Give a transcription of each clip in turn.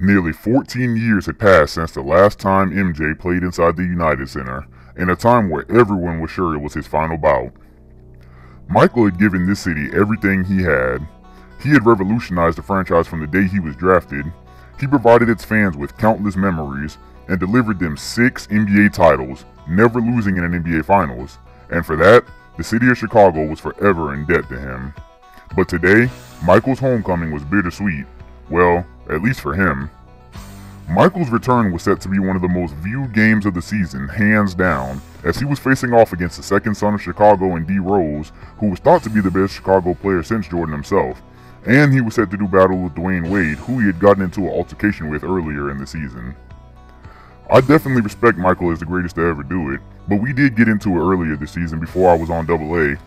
Nearly 14 years had passed since the last time MJ played inside the United Center, in a time where everyone was sure it was his final bout. Michael had given this city everything he had. He had revolutionized the franchise from the day he was drafted. He provided its fans with countless memories and delivered them 6 NBA titles, never losing in an NBA Finals, and for that, the city of Chicago was forever in debt to him. But today, Michael's homecoming was bittersweet. Well, at least for him. Michael's return was set to be one of the most viewed games of the season, hands down, as he was facing off against the second son of Chicago in D. Rose, who was thought to be the best Chicago player since Jordan himself, and he was set to do battle with Dwayne Wade, who he had gotten into an altercation with earlier in the season. I definitely respect Michael as the greatest to ever do it, but we did get into it earlier this season before I was on AA.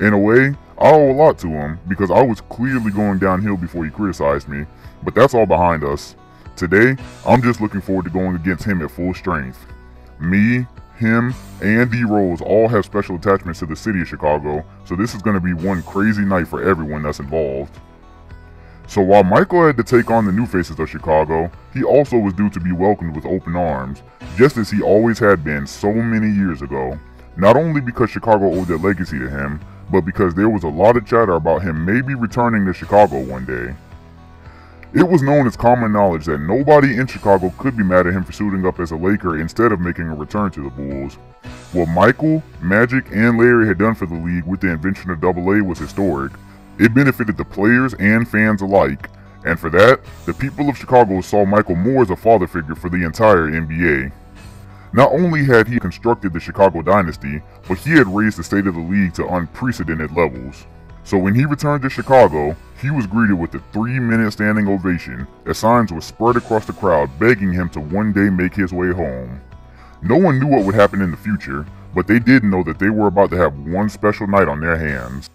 In a way, I owe a lot to him, because I was clearly going downhill before he criticized me, but that's all behind us. Today, I'm just looking forward to going against him at full strength. Me, him, and D. Rose all have special attachments to the city of Chicago, so this is going to be one crazy night for everyone that's involved. So while Michael had to take on the new faces of Chicago, he also was due to be welcomed with open arms, just as he always had been so many years ago. Not only because Chicago owed their legacy to him, but because there was a lot of chatter about him maybe returning to Chicago one day. It was known as common knowledge that nobody in Chicago could be mad at him for suiting up as a Laker instead of making a return to the Bulls. What Michael, Magic, and Larry had done for the league with the invention of AA was historic. It benefited the players and fans alike, and for that, the people of Chicago saw Michael more as a father figure for the entire NBA. Not only had he constructed the Chicago dynasty, but he had raised the state of the league to unprecedented levels. So when he returned to Chicago, he was greeted with a 3-minute standing ovation as signs were spread across the crowd begging him to one day make his way home. No one knew what would happen in the future, but they did know that they were about to have one special night on their hands.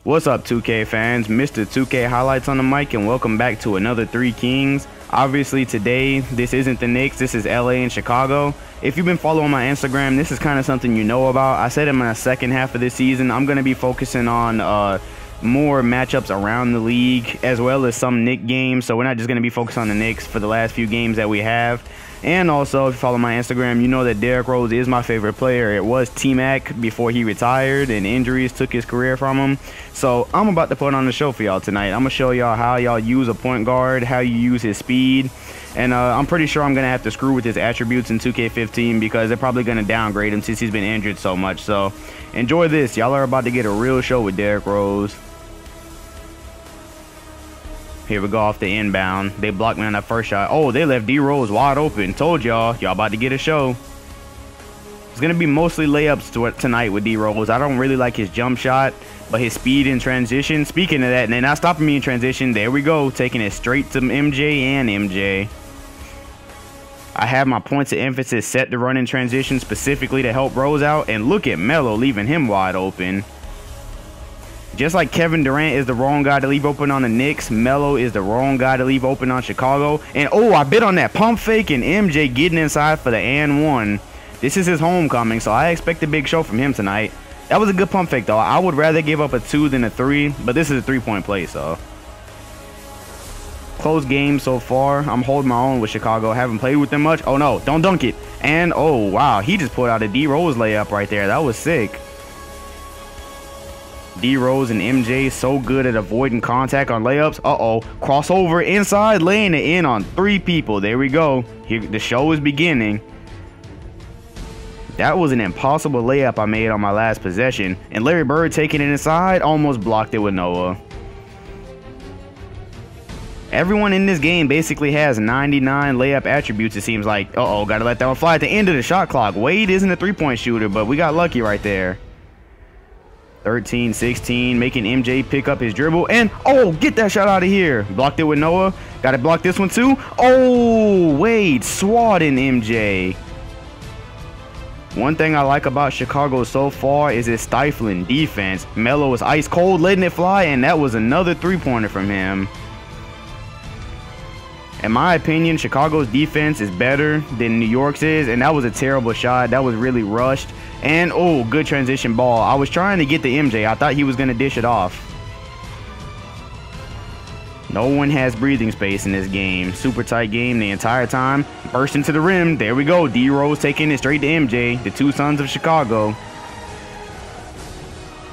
What's up, 2K fans? Mr. 2K Highlights on the mic, and welcome back to another Three Kings. Obviously today, this isn't the Knicks, this is LA and Chicago. If you've been following my Instagram, this is kind of something you know about. I said in my second half of this season, I'm going to be focusing on more matchups around the league, as well as some Knicks games. So we're not just going to be focused on the Knicks for the last few games that we have. And also, if you follow my Instagram, you know that Derrick Rose is my favorite player. It was T-Mac before he retired and injuries took his career from him. So I'm about to put on the show for y'all tonight. I'm going to show y'all how y'all use a point guard, how you use his speed. And I'm pretty sure I'm going to have to screw with his attributes in 2K15 because they're probably going to downgrade him since he's been injured so much. So enjoy this. Y'all are about to get a real show with Derrick Rose. Here we go off the inbound. They blocked me on that first shot. Oh, they left D Rose wide open. Told y'all about to get a show. It's gonna be mostly layups tonight with D Rose. I don't really like his jump shot, but his speed in transition. Speaking of that, and they're not stopping me in transition. There we go, taking it straight to MJ and MJ. I have my points of emphasis set to run in transition specifically to help Rose out, and look at Melo leaving him wide open. Just like Kevin Durant is the wrong guy to leave open on the Knicks, Melo is the wrong guy to leave open on Chicago. And oh, I bit on that pump fake, and MJ getting inside for the and one. This is his homecoming, so I expect a big show from him tonight. That was a good pump fake though. I would rather give up a 2 than a 3, but this is a 3-point play, so. Close game so far. I'm holding my own with Chicago. Haven't played with them much. Oh no, don't dunk it. And oh wow, he just put out a D Rose layup right there. That was sick. D Rose and MJ so good at avoiding contact on layups. Uh-oh, crossover inside, laying it in on 3 people. There we go. Here, the show is beginning. That was an impossible layup I made on my last possession. And Larry Bird taking it inside, almost blocked it with Noah. Everyone in this game basically has 99 layup attributes, it seems like. Uh-oh, gotta let that one fly at the end of the shot clock. Wade isn't a 3-point shooter, but we got lucky right there. 13-16, making MJ pick up his dribble. And, oh, get that shot out of here. Blocked it with Noah. Gotta block this one too. Oh, Wade swatting MJ. One thing I like about Chicago so far is its stifling defense. Melo is ice cold, letting it fly, and that was another 3-pointer from him. In my opinion, Chicago's defense is better than New York's is, and that was a terrible shot. That was really rushed. And, oh, good transition ball. I was trying to get the MJ. I thought he was going to dish it off. No one has breathing space in this game. Super tight game the entire time. Burst into the rim. There we go. D Rose taking it straight to MJ, the 2 sons of Chicago.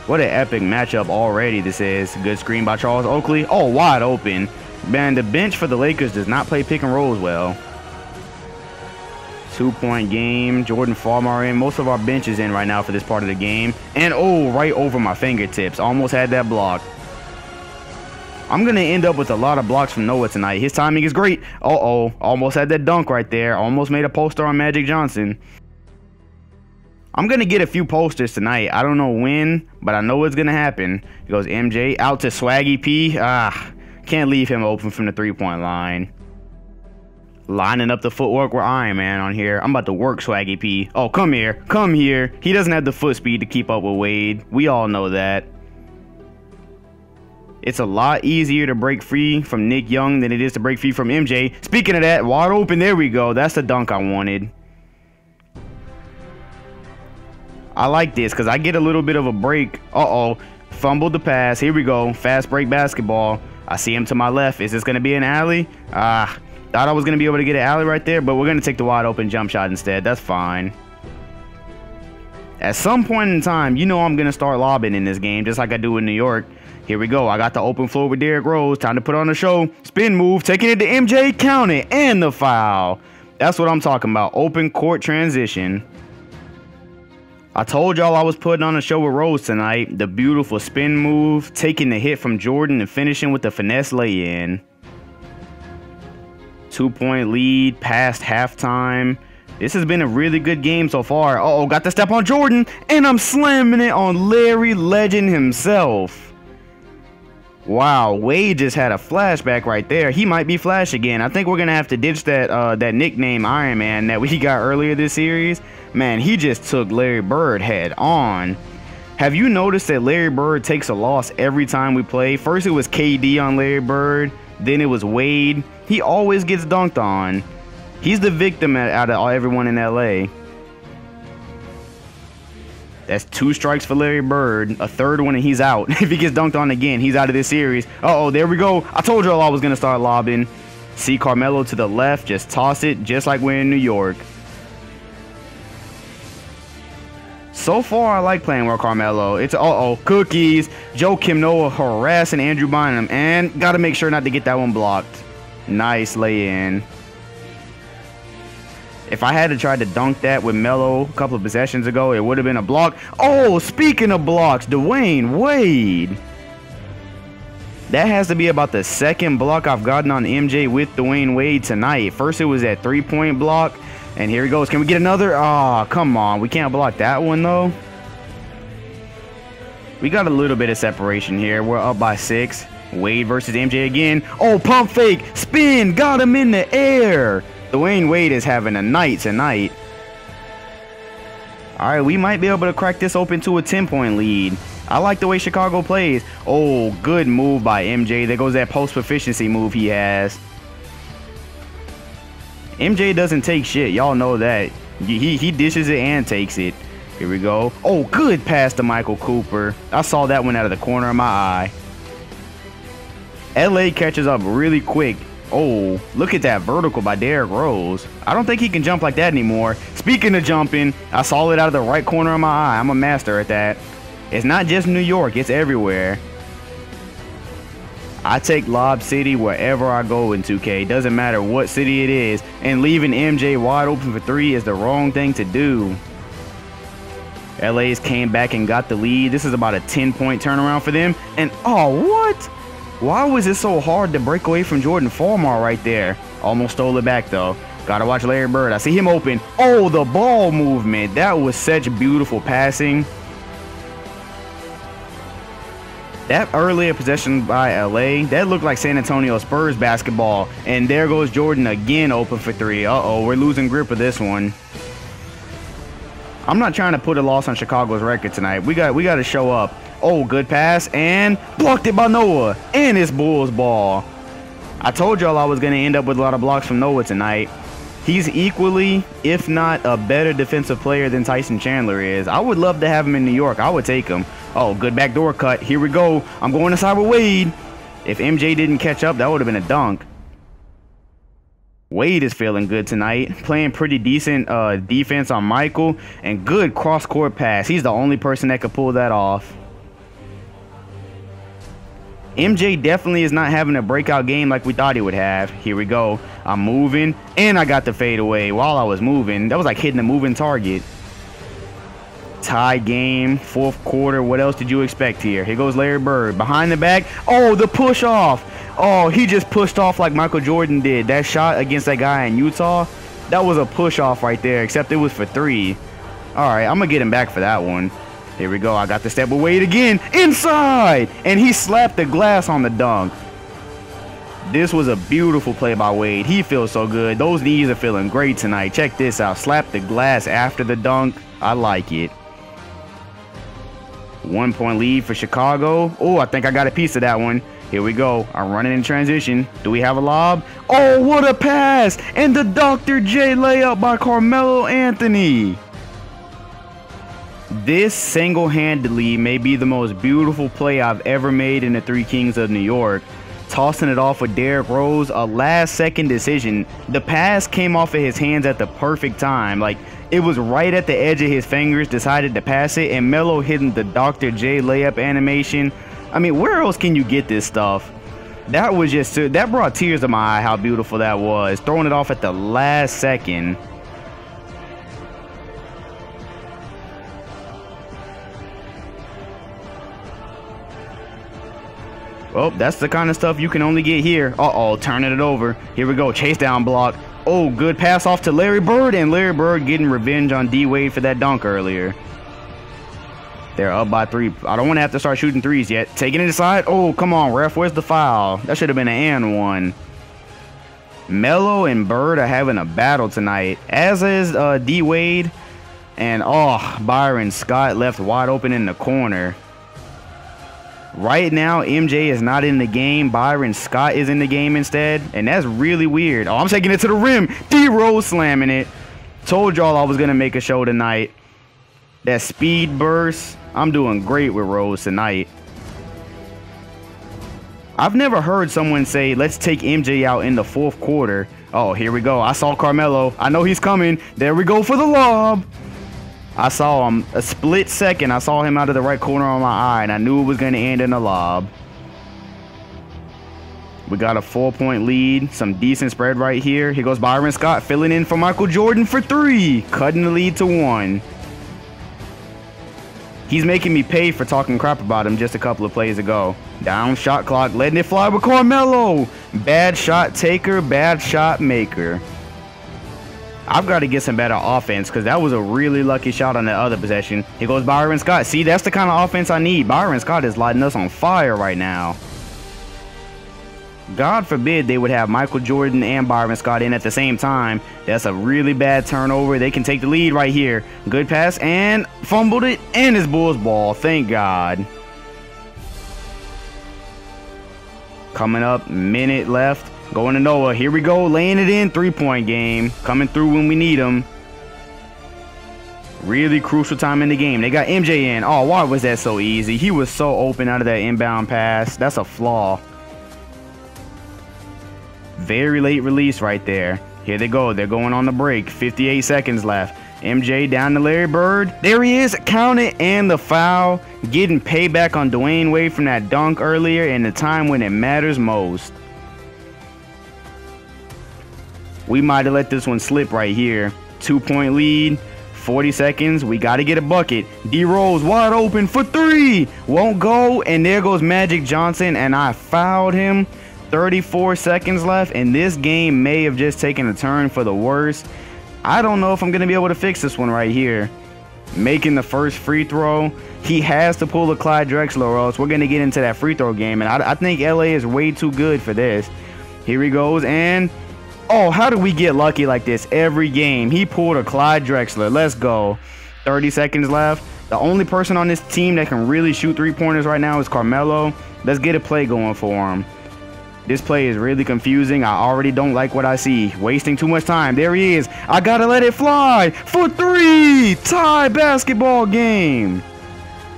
What an epic matchup already this is. Good screen by Charles Oakley. Oh, wide open. Man, the bench for the Lakers does not play pick and rolls well. 2-point game. Jordan Farmar in. Most of our bench is in right now for this part of the game. And oh, right over my fingertips. Almost had that block. I'm going to end up with a lot of blocks from Noah tonight. His timing is great. Uh-oh. Almost had that dunk right there. Almost made a poster on Magic Johnson. I'm going to get a few posters tonight. I don't know when, but I know it's going to happen. It goes MJ out to Swaggy P. Can't leave him open from the 3-point line. Lining up the footwork with Iron Man on here. I'm about to work Swaggy P. Oh, come here. Come here. He doesn't have the foot speed to keep up with Wade. We all know that. It's a lot easier to break free from Nick Young than it is to break free from MJ. Speaking of that, wide open. There we go. That's the dunk I wanted. I like this because I get a little bit of a break. Uh-oh. Fumbled the pass. Here we go. Fast break basketball. I see him to my left. Is this going to be an alley? Thought I was going to be able to get an alley right there, but we're going to take the wide open jump shot instead. That's fine. At some point in time, you know I'm going to start lobbing in this game, just like I do in New York. Here we go. I got the open floor with Derrick Rose. Time to put on the show. Spin move. Taking it to MJ. Count it. And the foul. That's what I'm talking about. Open court transition. I told y'all I was putting on a show with Rose tonight. The beautiful spin move, taking the hit from Jordan and finishing with the finesse lay-in. 2-point lead past halftime. This has been a really good game so far. Uh-oh, got the step on Jordan, and I'm slamming it on Larry Legend himself. Wow, Wade just had a flashback right there. He might be Flash again. I think we're gonna have to ditch that that nickname Iron Man that we got earlier this series. Man, he just took Larry Bird head on. Have you noticed that Larry Bird takes a loss every time we play? First it was KD on Larry Bird, then it was Wade. He always gets dunked on. He's the victim out of everyone in LA. That's 2 strikes for Larry Bird. A third one and he's out. If he gets dunked on again, he's out of this series. Uh-oh, there we go. I told y'all I was going to start lobbing. See Carmelo to the left. Just toss it just like we're in New York. So far, I like playing with Carmelo. It's, uh-oh, cookies. Joe Kim Noah harassing Andrew Bynum. And got to make sure not to get that one blocked. Nice lay-in. If I had to try to dunk that with Melo a couple of possessions ago, it would have been a block. Oh, speaking of blocks, Dwayne Wade. That has to be about the second block I've gotten on MJ with Dwayne Wade tonight. First, it was that 3-point block. And here he goes. Can we get another? Oh, come on. We can't block that one, though. We got a little bit of separation here. We're up by 6. Wade versus MJ again. Oh, pump fake. Spin. Got him in the air. Dwayne Wade is having a night tonight. All right, we might be able to crack this open to a 10-point lead. I like the way Chicago plays. Oh, good move by MJ. There goes that post proficiency move he has. MJ doesn't take shit. Y'all know that. He dishes it and takes it. Here we go. Oh, good pass to Michael Cooper. I saw that one out of the corner of my eye. LA catches up really quick. Oh, look at that vertical by Derrick Rose. I don't think he can jump like that anymore. Speaking of jumping, I saw it out of the right corner of my eye. I'm a master at that. It's not just New York, it's everywhere. I take Lob City wherever I go in 2K. Doesn't matter what city it is. And leaving MJ wide open for 3 is the wrong thing to do. LA's came back and got the lead. This is about a 10-point turnaround for them. And oh, what? Why was it so hard to break away from Jordan Farmar right there? Almost stole it back though. Gotta watch Larry Bird. I see him open. Oh, the ball movement. That was such beautiful passing. That earlier possession by LA, that looked like San Antonio Spurs basketball. And there goes Jordan again open for 3. Uh-oh, we're losing grip of this one. I'm not trying to put a loss on Chicago's record tonight. We got to show up. Oh, good pass, and blocked it by Noah. And it's Bulls ball. I told y'all I was going to end up with a lot of blocks from Noah tonight. He's equally, if not a better defensive player than Tyson Chandler is. I would love to have him in New York. I would take him. Oh, good backdoor cut. Here we go. I'm going inside with Wade. If MJ didn't catch up, that would have been a dunk. Wade is feeling good tonight. Playing pretty decent defense on Michael. And good cross-court pass. He's the only person that could pull that off. MJ definitely is not having a breakout game like we thought he would have. Here we go. I'm moving. And I got the fade away while I was moving. That was like hitting a moving target. Tie game, 4th quarter. What else did you expect here? Here goes Larry Bird. Behind the back. Oh, the push off. Oh, he just pushed off like Michael Jordan did. That shot against that guy in Utah, that was a push off right there, except it was for 3. All right, I'm going to get him back for that one. Here we go. I got the step with Wade again. Inside. And he slapped the glass on the dunk. This was a beautiful play by Wade. He feels so good. Those knees are feeling great tonight. Check this out. Slap the glass after the dunk. I like it. 1-point lead for Chicago. Oh, I think I got a piece of that one. Here we go. I'm running in transition. Do we have a lob? Oh, what a pass. And the Dr. J layup by Carmelo Anthony. This single-handedly may be the most beautiful play I've ever made in the Three Kings of New York. Tossing it off with Derrick Rose, a last-second decision. The pass came off of his hands at the perfect time. Like, it was right at the edge of his fingers, decided to pass it, and Melo hitting the Dr. J layup animation. I mean, where else can you get this stuff? That was just, that brought tears to my eye how beautiful that was. Throwing it off at the last second. Well, that's the kind of stuff you can only get here. Uh-oh, turning it over. Here we go, chase down block. Oh, good pass off to Larry Bird, and Larry Bird getting revenge on D-Wade for that dunk earlier. They're up by 3. I don't want to have to start shooting 3s yet. Taking it inside. Oh, come on, ref. Where's the foul? That should have been an and one. Melo and Bird are having a battle tonight, as is D-Wade. And, oh, Byron Scott left wide open in the corner. Right now, MJ is not in the game. Byron Scott is in the game instead. And that's really weird. Oh, I'm taking it to the rim. D-Rose slamming it. Told y'all I was going to make a show tonight. That speed burst. I'm doing great with Rose tonight. I've never heard someone say, let's take MJ out in the 4th quarter. Oh, here we go. I saw Carmelo. I know he's coming. There we go for the lob. I saw him a split second. I saw him out of the right corner of my eye, and I knew it was going to end in a lob. We got a 4-point lead. Some decent spread right here. Here goes Byron Scott filling in for Michael Jordan for 3. Cutting the lead to 1. He's making me pay for talking crap about him just a couple of plays ago. Down shot clock, letting it fly with Carmelo. Bad shot taker, bad shot maker. I've got to get some better offense because that was a really lucky shot on the other possession. Here goes Byron Scott. See, that's the kind of offense I need. Byron Scott is lighting us on fire right now. God forbid they would have Michael Jordan and Byron Scott in at the same time. That's a really bad turnover. They can take the lead right here. Good pass and fumbled it, and it's Bulls ball. Thank God. Coming up, minute left. Going to Noah. Here we go. Laying it in. 3-point game. Coming through when we need him. Really crucial time in the game. They got MJ in. Oh, why was that so easy? He was so open out of that inbound pass. That's a flaw. Very late release right there. Here they go. They're going on the break. 58 seconds left. MJ down to Larry Bird. There he is. Count it, and the foul. Getting payback on Dwayne Wade from that dunk earlier in the time when it matters most. We might have let this one slip right here. 2-point lead. 40 seconds. We got to get a bucket. D Rose wide open for 3. Won't go. And there goes Magic Johnson. And I fouled him. 34 seconds left. And this game may have just taken a turn for the worse. I don't know if I'm going to be able to fix this one right here. Making the first free throw. He has to pull a Clyde Drexler or else we're going to get into that free throw game. And I think LA is way too good for this. Here he goes. And oh, how do we get lucky like this every game? He pulled a Clyde Drexler. Let's go. 30 seconds left. The only person on this team that can really shoot 3-pointers right now is Carmelo. Let's get a play going for him. This play is really confusing. I already don't like what I see. Wasting too much time. There he is. I gotta let it fly. For 3. Tie basketball game.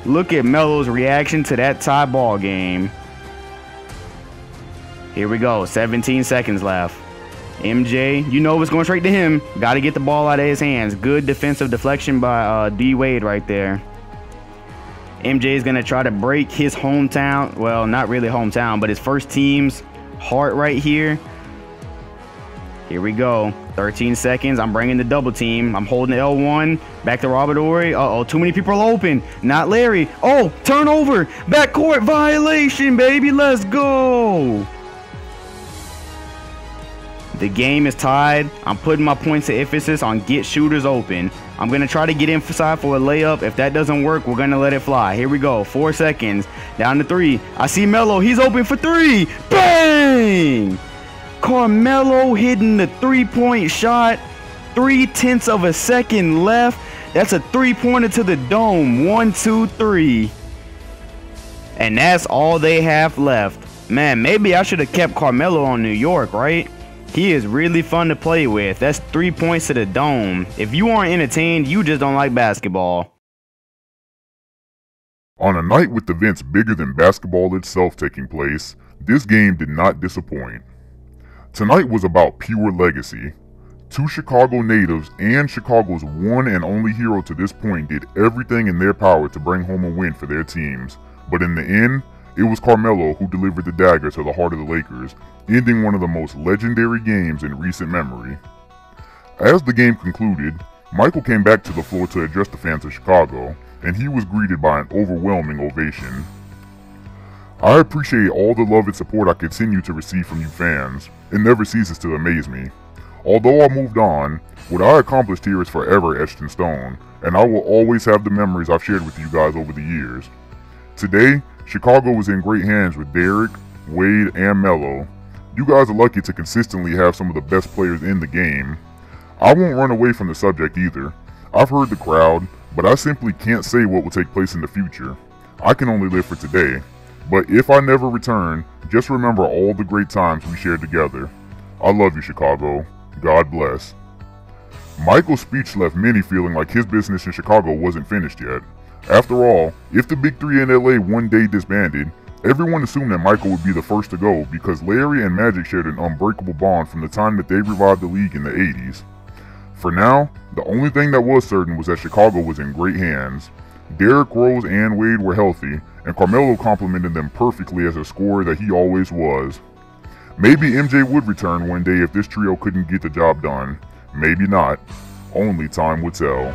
Look at Melo's reaction to that tie ball game. Here we go. 17 seconds left. MJ, you know it's going straight to him. Got to get the ball out of his hands. Good defensive deflection by D Wade right there. MJ is going to try to break his hometown. Well, not really hometown, but his first team's heart right here. Here we go. 13 seconds. I'm bringing the double team. I'm holding the L1. Back to Robert Horry. Uh-oh, too many people are open. Not Larry. Oh, turnover. Backcourt violation, baby. Let's go. The game is tied. I'm putting my points of emphasis on get shooters open. I'm going to try to get inside for a layup. If that doesn't work, we're going to let it fly. Here we go. 4 seconds. Down to 3. I see Melo. He's open for 3. Bang! Carmelo hitting the 3-point shot. 0.3 of a second left. That's a 3-pointer to the dome. 1, 2, 3. And that's all they have left. Man, maybe I should have kept Carmelo on New York, right? He is really fun to play with. That's 3 points to the dome. If you aren't entertained, you just don't like basketball. On a night with events bigger than basketball itself taking place, this game did not disappoint. Tonight was about pure legacy. 2 Chicago natives and Chicago's one and only hero to this point did everything in their power to bring home a win for their teams. But in the end, it was Carmelo who delivered the dagger to the heart of the Lakers, ending one of the most legendary games in recent memory. As the game concluded, Michael came back to the floor to address the fans of Chicago, and he was greeted by an overwhelming ovation. I appreciate all the love and support I continue to receive from you fans. It never ceases to amaze me. Although I moved on, what I accomplished here is forever etched in stone, and I will always have the memories I've shared with you guys over the years. Today, Chicago is in great hands with Derrick, Wade, and Melo. You guys are lucky to consistently have some of the best players in the game. I won't run away from the subject either. I've heard the crowd, but I simply can't say what will take place in the future. I can only live for today. But if I never return, just remember all the great times we shared together. I love you, Chicago. God bless. Michael's speech left many feeling like his business in Chicago wasn't finished yet. After all, if the Big Three in LA one day disbanded, everyone assumed that Michael would be the first to go because Larry and Magic shared an unbreakable bond from the time that they revived the league in the 80s. For now, the only thing that was certain was that Chicago was in great hands. Derrick Rose and Wade were healthy, and Carmelo complemented them perfectly as a scorer that he always was. Maybe MJ would return one day if this trio couldn't get the job done. Maybe not. Only time would tell.